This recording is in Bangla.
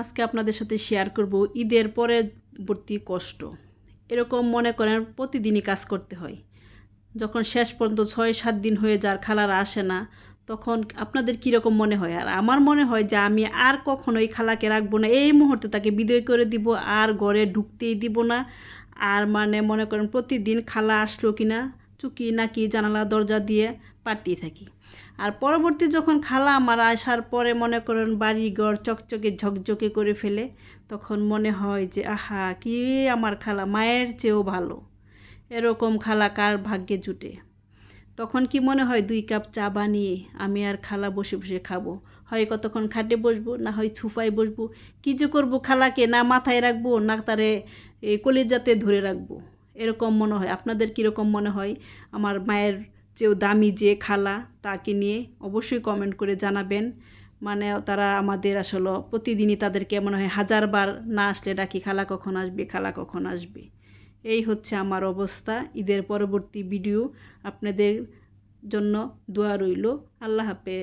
আজকে আপনাদের সাথে শেয়ার করব ঈদের পরবর্তী কষ্ট। এরকম মনে করেন প্রতিদিনই কাজ করতে হয়। যখন শেষ পর্যন্ত 6-7 দিন হয়ে যার খালারা আসে না, তখন আপনাদের কীরকম মনে হয়? আর আমার মনে হয় যে আমি আর কখনোই খালাকে রাখবো না, এই মুহূর্তে তাকে বিদায় করে দিব, আর ঘরে ঢুকতেই দিব না। আর মনে করেন প্রতিদিন খালা আসলো কি না চুকি নাকি জানালা দরজা দিয়ে পাঠিয়ে থাকি। আর পরবর্তী যখন খালা আমার আসার পরে মনে করেন বাড়িঘর চকচকে ঝকঝকে করে ফেলে, তখন মনে হয় যে আহা কি আমার খালা মায়ের চেয়েও ভালো। এরকম খালা কার ভাগ্যে জুটে? তখন কি মনে হয় 2 কাপ চা বানিয়ে আমি আর খালা বসে বসে খাবো। হয় কতক্ষণ খাটে বসবো, না হয় ছুপায় বসবো। কী যে করবো খালাকে, না মাথায় রাখবো না তারে কলিজাতে ধরে রাখবো। এরকম মনে হয়। আপনাদের কীরকম মনে হয়? আমার মায়ের চেয়েও দামি যে খালা, তাকে নিয়ে অবশ্যই কমেন্ট করে জানাবেন। তারা আমাদের আসলে প্রতিদিনই তাদেরকে মনে হয় 1000 বার না আসলে ডাকি, খালা কখন আসবে, খালা কখন আসবে। এই হচ্ছে আমার অবস্থা। ঈদের পরবর্তী ভিডিও আপনাদের জন্য দোয়া রইল। আল্লাহ হাফেজ।